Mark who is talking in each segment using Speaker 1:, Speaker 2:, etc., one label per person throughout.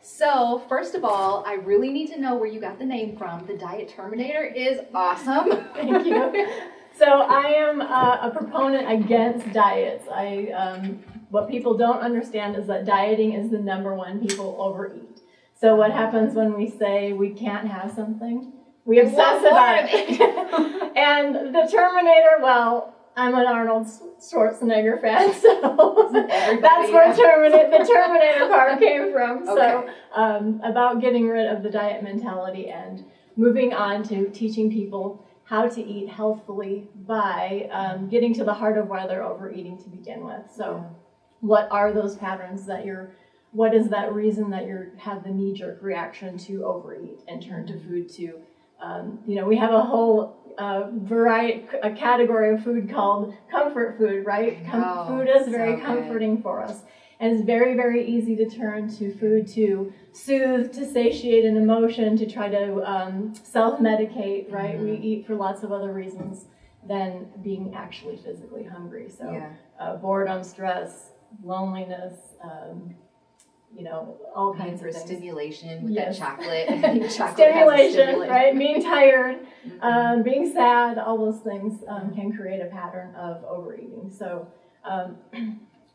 Speaker 1: So, first of all, I really need to know where you got the name from. The Diet Terminator is awesome.
Speaker 2: Thank you. So I am a proponent against diets. What people don't understand is that dieting is the number one people overeat. So what happens when we say we can't have something? We obsess about it. And the Terminator, well, I'm an Arnold Schwarzenegger fan, so that's where the Terminator part came from. Okay. So about getting rid of the diet mentality and moving on to teaching people how to eat healthfully by getting to the heart of why they're overeating to begin with. So what are those patterns that what is that reason that you have the knee-jerk reaction to overeat and turn to food to, we have a whole a category of food called comfort food, right? Food is very comforting for us. And it's very, very easy to turn to food to soothe, to satiate an emotion, to try to self-medicate, right? We eat for lots of other reasons than being actually physically hungry. So boredom, stress, loneliness, all kinds of things.
Speaker 1: Stimulation with that chocolate.
Speaker 2: Stimulation, right? Being tired, being sad, all those things can create a pattern of overeating. So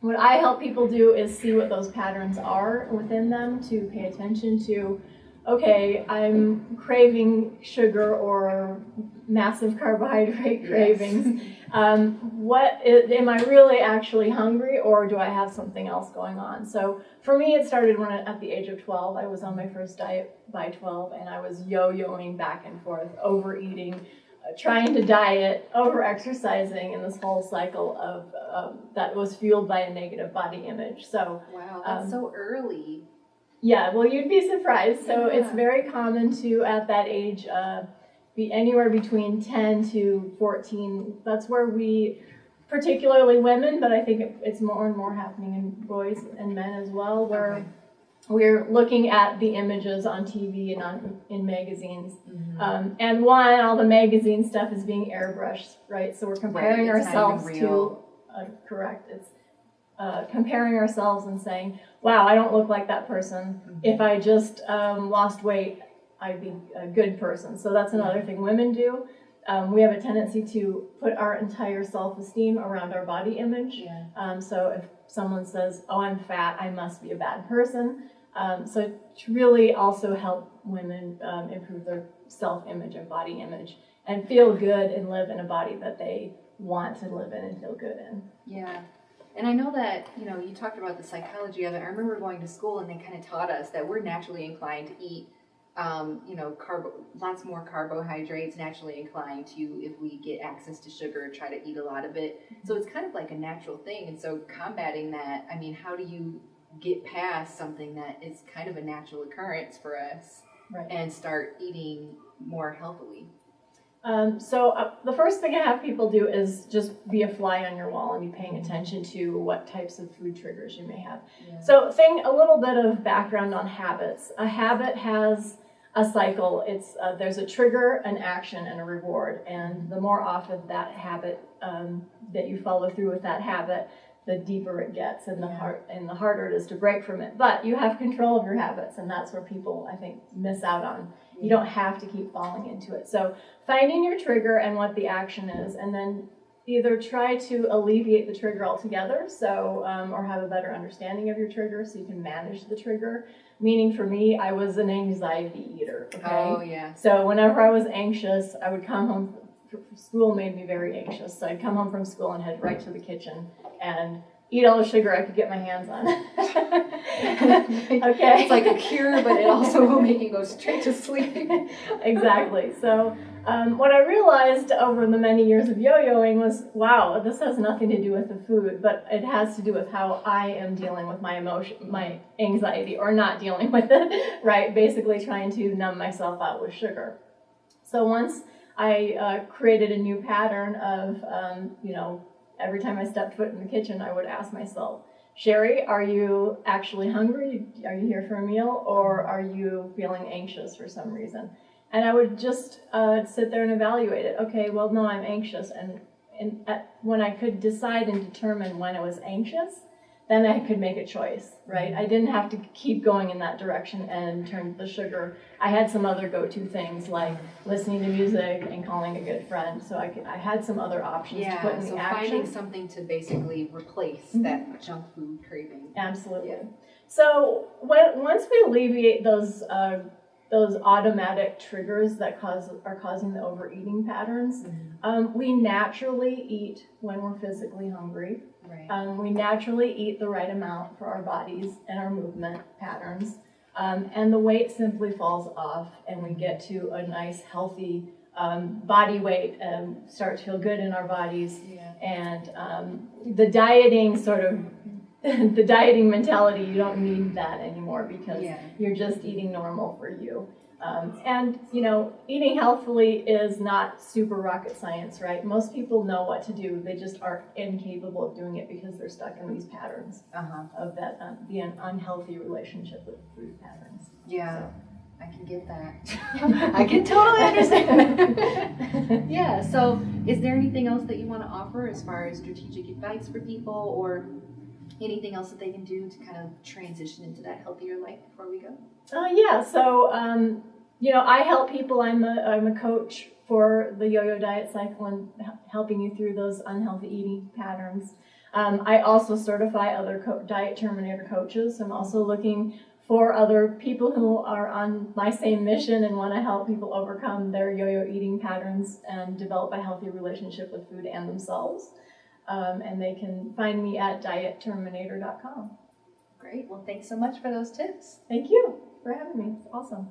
Speaker 2: what I help people do is see what those patterns are within them, to pay attention to, okay, I'm craving sugar or massive carbohydrate cravings. Am I really actually hungry, or do I have something else going on? So for me, it started at the age of 12. I was on my first diet by 12, and I was yo-yoing back and forth, overeating, trying to diet, over-exercising, in this whole cycle of that was fueled by a negative body image. So
Speaker 1: wow, that's so early.
Speaker 2: Yeah, well, you'd be surprised. So it's very common to, at that age, be anywhere between 10 to 14. That's where we, particularly women, but I think it's more and more happening in boys and men as well, where we're looking at the images on TV and in magazines. And all the magazine stuff is being airbrushed, right? So we're comparing ourselves to, correct, it's comparing ourselves and saying, wow, I don't look like that person. If I just lost weight, I'd be a good person. So that's another thing women do. We have a tendency to put our entire self-esteem around our body image. So if someone says, oh, I'm fat, I must be a bad person. So to really also help women improve their self-image and body image and feel good and live in a body that they want to live in and feel good in.
Speaker 1: Yeah. And I know that, you talked about the psychology of it. I remember going to school and they kind of taught us that we're naturally inclined to eat, lots more carbohydrates, naturally inclined to, if we get access to sugar, try to eat a lot of it. So it's kind of like a natural thing. And so combating that, how do you get past something that is kind of a natural occurrence for us and start eating more healthily?
Speaker 2: So the first thing I have people do is just be a fly on your wall and be paying attention to what types of food triggers you may have. So a little bit of background on habits. A habit has a cycle. It's there's a trigger, an action, and a reward. And the more often that habit that you follow through with that habit, the deeper it gets and the harder it is to break from it. But you have control of your habits, and that's where people, I think, miss out on. You don't have to keep falling into it. So finding your trigger and what the action is, and then either try to alleviate the trigger altogether, or have a better understanding of your trigger so you can manage the trigger. Meaning for me, I was an anxiety eater. Okay?
Speaker 1: Oh, yeah.
Speaker 2: So whenever I was anxious, I would come home. School made me very anxious, so I'd come home from school and head right to the kitchen and eat all the sugar I could get my hands on. Okay.
Speaker 1: It's like a cure, but it also will make you go straight to sleep.
Speaker 2: Exactly. So what I realized over the many years of yo-yoing was, wow, this has nothing to do with the food, but it has to do with how I am dealing with my my anxiety, or not dealing with it, right? Basically trying to numb myself out with sugar. So once I created a new pattern of, every time I stepped foot in the kitchen, I would ask myself, Sherry, are you actually hungry? Are you here for a meal? Or are you feeling anxious for some reason? And I would just sit there and evaluate it. Okay, well, no, I'm anxious. And when I could decide and determine when I was anxious, then I could make a choice, right? I didn't have to keep going in that direction and turn to the sugar. I had some other go-to things like listening to music and calling a good friend. So I had some other options to put in
Speaker 1: so
Speaker 2: the action.
Speaker 1: finding something to basically replace that junk food craving.
Speaker 2: Absolutely.
Speaker 1: Yeah.
Speaker 2: So once we alleviate those automatic triggers that are causing the overeating patterns, we naturally eat when we're physically hungry.
Speaker 1: Right.
Speaker 2: We naturally eat the right amount for our bodies and our movement patterns, and the weight simply falls off, and we get to a nice, healthy body weight and start to feel good in our bodies.
Speaker 1: Yeah.
Speaker 2: And the dieting the dieting mentality, you don't need that anymore because you're just eating normal for you. And, eating healthfully is not super rocket science, right? Most people know what to do. They just are incapable of doing it because they're stuck in these patterns of that the unhealthy relationship with food patterns.
Speaker 1: Yeah, so. I can get that. I can totally understand that. Yeah, so is there anything else that you want to offer as far as strategic advice for people, or anything else that they can do to kind of transition into that healthier life before we go?
Speaker 2: So I help people. I'm a coach for the yo-yo diet cycle and helping you through those unhealthy eating patterns. I also certify other Diet Terminator coaches. I'm also looking for other people who are on my same mission and want to help people overcome their yo-yo eating patterns and develop a healthy relationship with food and themselves. And they can find me at dietterminator.com.
Speaker 1: Great. Well, thanks so much for those tips.
Speaker 2: Thank you for having me. It's awesome.